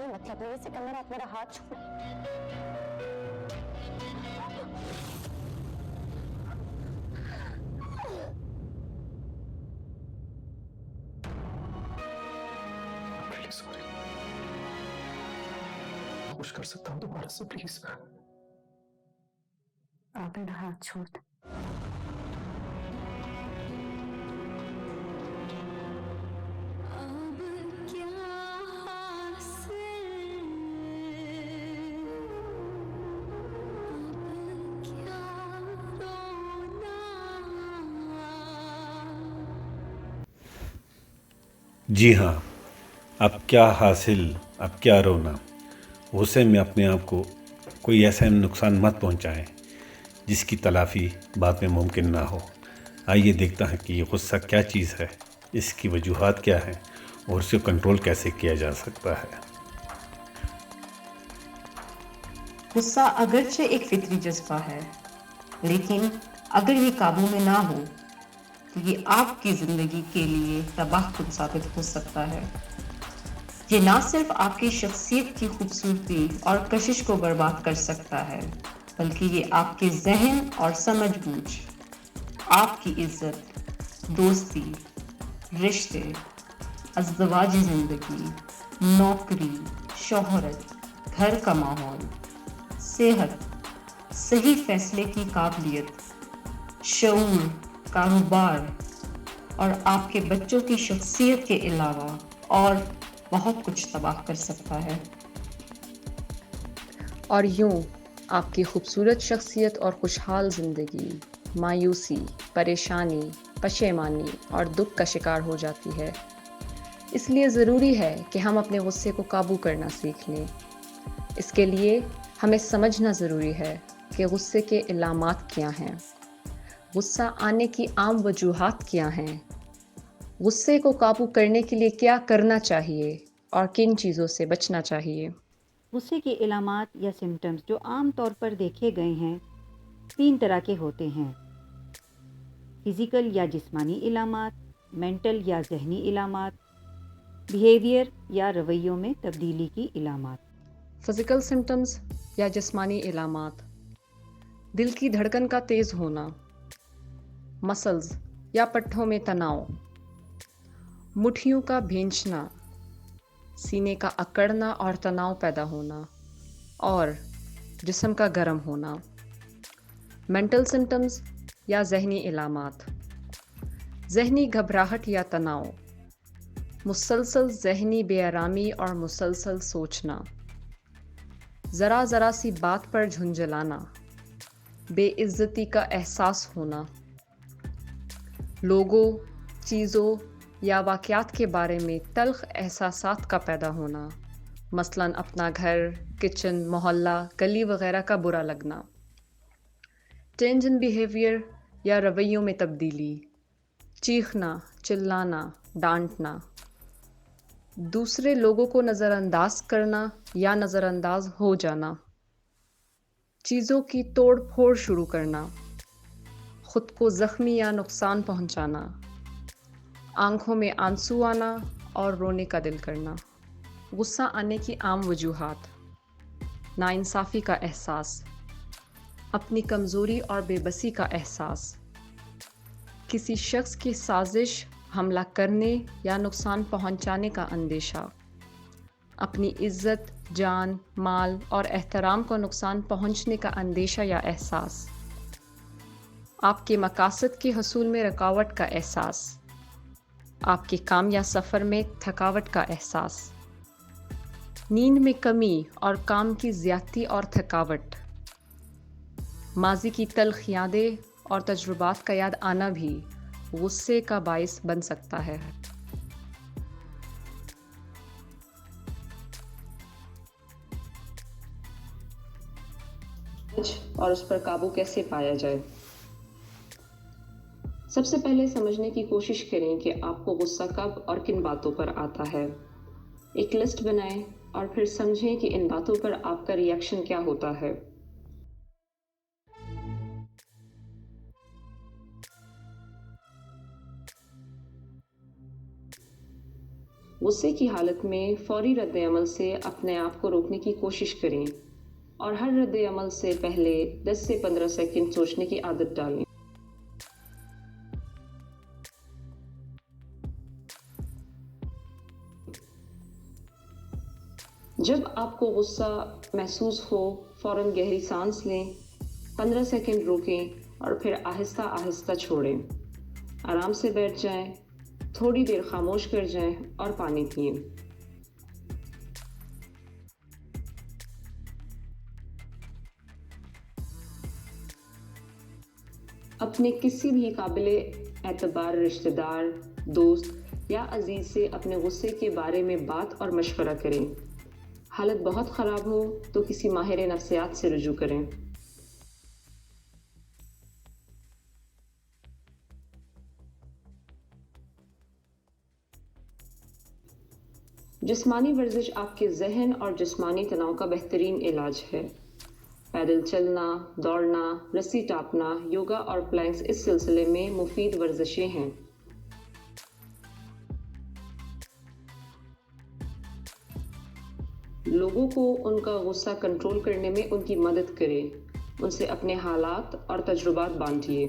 कोई मतलब नहीं, सिकंदर आप मेरा हाथ छोड़। सॉरी, कुछ कर सकता हूँ दोबारा से प्लीज। आप मेरा हाथ छोड़ दो। जी हाँ, अब क्या हासिल, अब क्या रोना। गुस्से में अपने आप को कोई ऐसा नुकसान मत पहुंचाएं जिसकी तलाफ़ी बाद में मुमकिन ना हो। आइए देखते हैं कि ये गुस्सा क्या चीज़ है, इसकी वजूहात क्या हैं और उसे कंट्रोल कैसे किया जा सकता है। गुस्सा अगरचे एक फितरी जज्बा है, लेकिन अगर ये काबू में ना हो तो ये आपकी जिंदगी के लिए तबाहकुन साबित हो सकता है। ये ना सिर्फ आपकी शख्सियत की खूबसूरती और कशिश को बर्बाद कर सकता है, बल्कि ये आपके जहन और समझबूझ, आपकी इज्जत, दोस्ती, रिश्ते, अज़दवाजी जिंदगी, नौकरी, शोहरत, घर का माहौल, सेहत, सही फैसले की काबिलियत, शऊर, कारोबार और आपके बच्चों की शख्सियत के अलावा और बहुत कुछ तबाह कर सकता है। और यूं आपकी खूबसूरत शख्सियत और खुशहाल ज़िंदगी मायूसी, परेशानी, पशेमानी और दुख का शिकार हो जाती है। इसलिए ज़रूरी है कि हम अपने गुस्से को काबू करना सीख लें। इसके लिए हमें समझना ज़रूरी है कि गुस्से के इलामात क्या हैं, गुस्सा आने की आम वजूहात क्या हैं, गुस्से को काबू करने के लिए क्या करना चाहिए और किन चीज़ों से बचना चाहिए। गुस्से के इलामात या सिम्टम्स जो आम तौर पर देखे गए हैं 3 तरह के होते हैं: फिज़िकल या जिस्मानी इलामात, मेंटल या जहनी इलामात, बिहेवियर या रवैयों में तब्दीली की इलामात। फिज़िकल सिम्टम्स या जिस्मानी इलामात: दिल की धड़कन का तेज़ होना, मसल्स या पट्ठों में तनाव, मुट्ठियों का भींचना, सीने का अकड़ना और तनाव पैदा होना और जिस्म का गर्म होना। मेंटल सिम्टम्स या जहनी इलामात: जहनी घबराहट या तनाव, मुसलसल जहनी बेआरामी और मुसलसल सोचना, ज़रा ज़रा सी बात पर झुंझलाना, बेइज्जती का एहसास होना, लोगों, चीज़ों या वाक़यात के बारे में तल्ख़ एहसासात का पैदा होना, मसलन अपना घर, किचन, मोहल्ला, गली वगैरह का बुरा लगना। चेंज इन बिहेवियर या रवैयों में तब्दीली, चीखना, चिल्लाना, डांटना, दूसरे लोगों को नज़रअंदाज करना या नज़रअंदाज हो जाना, चीज़ों की तोड़ फोड़ शुरू करना, खुद को ज़ख्मी या नुकसान पहुंचाना, आंखों में आंसू आना और रोने का दिल करना। गुस्सा आने की आम वजूहात: नाइंसाफ़ी का एहसास, अपनी कमज़ोरी और बेबसी का एहसास, किसी शख्स की साजिश, हमला करने या नुकसान पहुंचाने का अंदेशा, अपनी इज़्ज़त, जान, माल और एहतराम को नुकसान पहुंचने का अंदेशा या एहसास, आपके मकासद के हसूल में रुकावट का एहसास, आपके काम या सफ़र में थकावट का एहसास, नींद में कमी और काम की ज़्यादती और थकावट, माज़ी की तल्ख़ यादें और तजुर्बात का याद आना भी गुस्से का बाइस बन सकता है। और उस पर काबू कैसे पाया जाए? सबसे पहले समझने की कोशिश करें कि आपको गुस्सा कब और किन बातों पर आता है। एक लिस्ट बनाएं और फिर समझें कि इन बातों पर आपका रिएक्शन क्या होता है। غصے کی حالت میں فوری رد عمل سے اپنے آپ کو روکنے کی کوشش کریں اور ہر رد عمل سے پہلے 10 سے 15 سیکنڈ سوچنے کی عادت ڈالیں۔ جب آپ کو غصہ محسوس ہو فوراً گہری سانس لیں، 15 سیکنڈ روکیں اور پھر آہستہ آہستہ چھوڑیں۔ آرام سے بیٹھ جائیں، تھوڑی دیر خاموش کر جائیں اور پانی پئیں۔ اپنے کسی بھی قابل اعتبار رشتہ دار، دوست یا عزیز سے اپنے غصے کے بارے میں بات اور مشورہ کریں۔ حالت بہت خراب ہو تو کسی ماہر نفسیات سے رجوع کریں۔ جسمانی ورزش آپ کے ذہن اور جسمانی تناؤ کا بہترین علاج ہے۔ پیدل چلنا، دوڑنا، رسی ٹاپنا، یوگا اور پلانکس اس سلسلے میں مفید ورزشیں ہیں۔ لوگوں کو ان کا غصہ کنٹرول کرنے میں ان کی مدد کریں، ان سے اپنے حالات اور تجربات بانٹیے۔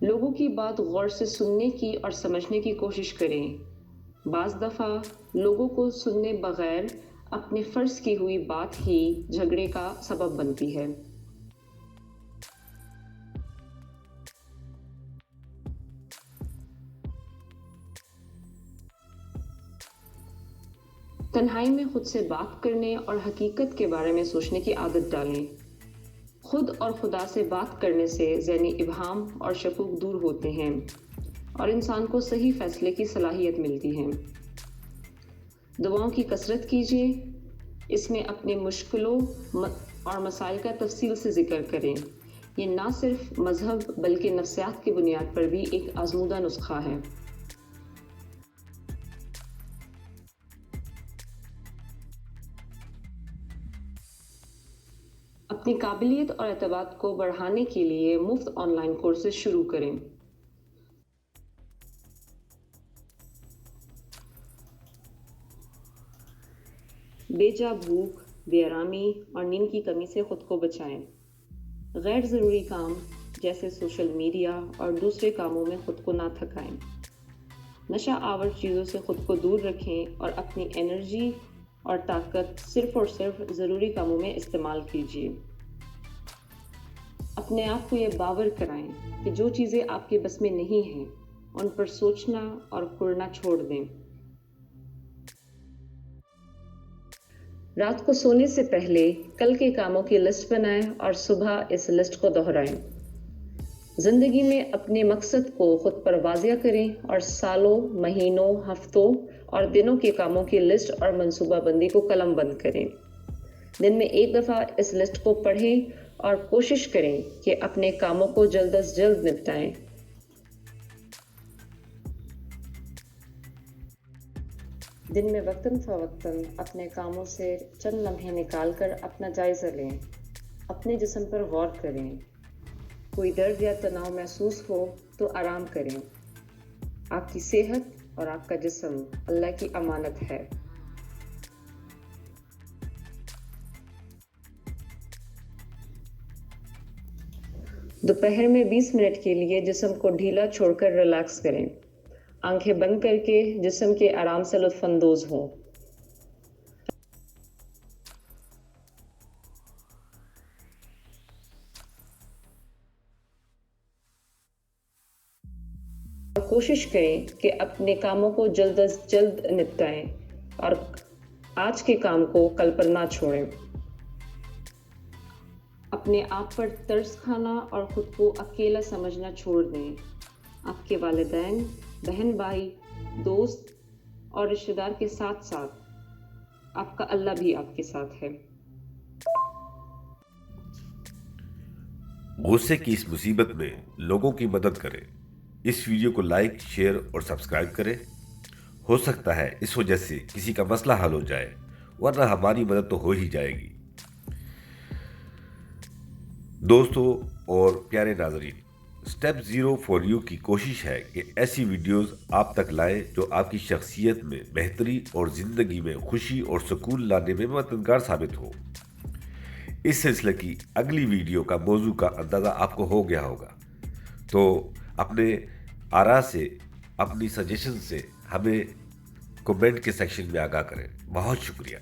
لوگوں کی بات غور سے سننے کی اور سمجھنے کی کوشش کریں۔ بعض دفعہ لوگوں کو سننے بغیر اپنے فرض کی ہوئی بات ہی جھگڑے کا سبب بنتی ہے۔ تنہائی میں خود سے بات کرنے اور حقیقت کے بارے میں سوچنے کی عادت ڈالیں۔ خود اور خدا سے بات کرنے سے ذہنی ابہام اور شکوک دور ہوتے ہیں اور انسان کو صحیح فیصلے کی صلاحیت ملتی ہے۔ دعاؤں کی کثرت کیجیے، اس میں اپنے مشکلوں اور مسائل کا تفصیل سے ذکر کریں۔ یہ نہ صرف مذہب بلکہ نفسیات کی بنیاد پر بھی ایک آزمودہ نسخہ ہے۔ اپنی قابلیت اور اعتماد کو بڑھانے کے لیے مفت آن لائن کورسز شروع کریں۔ بے جا بھوک، بے آرامی اور نیند کی کمی سے خود کو بچائیں۔ غیر ضروری کام جیسے سوشل میڈیا اور دوسرے کاموں میں خود کو نہ تھکائیں۔ نشہ آور چیزوں سے خود کو دور رکھیں اور اپنی انرجی اور طاقت صرف اور صرف ضروری کاموں میں استعمال کیجیے۔ اپنے آپ کو یہ باور کرائیں کہ جو چیزیں آپ کے بس میں نہیں ہیں ان پر سوچنا اور کڑنا چھوڑ دیں۔ رات کو سونے سے پہلے کل کے کاموں کی لسٹ بنائیں اور صبح اس لسٹ کو دہرائیں۔ زندگی میں اپنے مقصد کو خود پر واضح کریں اور سالوں، مہینوں، ہفتوں اور دنوں کے کاموں کی لسٹ اور منصوبہ بندی کو قلم بند کریں۔ دن میں ایک دفعہ اس لسٹ کو پڑھیں اور کوشش کریں کہ اپنے کاموں کو جلد از جلد نپٹائیں۔ دن میں وقتاً فوقتاً اپنے کاموں سے چند لمحے نکال کر اپنا جائزہ لیں۔ اپنے جسم پر غور کریں۔ کوئی درد یا تناؤ محسوس ہو تو آرام کریں۔ آپ کی صحت اور آپ کا جسم اللہ کی امانت ہے۔ دوپہر میں 20 منٹ کے لیے جسم کو ڈھیلا چھوڑ کر ریلیکس کریں۔ آنکھیں بند کر کے جسم کے آرام سے لطف اندوز ہوں۔ کوشش کریں کہ اپنے کاموں کو جلد از جلد نپٹائیں اور آج کے کام کو کل پر نہ چھوڑیں۔ اپنے آپ پر ترس کھانا اور خود کو اکیلا سمجھنا چھوڑ دیں۔ آپ کے والدین، بہن بھائی، دوست اور رشتہ دار کے ساتھ ساتھ آپ کا اللہ بھی آپ کے ساتھ ہے۔ غصے کی اس مصیبت میں لوگوں کی مدد کریں۔ اس ویڈیو کو لائک، شیئر اور سبسکرائب کریں۔ ہو سکتا ہے اس وجہ سے کسی کا مسئلہ حل ہو جائے، ورنہ ہماری مدد تو ہو ہی جائے گی۔ دوستو اور پیارے ناظرین، स्टेप ज़ीरो फॉर यू की कोशिश है कि ऐसी वीडियोस आप तक लाएं जो आपकी शख्सियत में बेहतरी और ज़िंदगी में खुशी और सुकून लाने में मददगार साबित हो। इस सिलसिले की अगली वीडियो का मौजू का अंदाज़ा आपको हो गया होगा, तो अपने आरा से, अपनी सजेशन से हमें कमेंट के सेक्शन में आगाह करें। बहुत शुक्रिया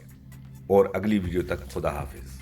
और अगली वीडियो तक खुदा हाफिज़।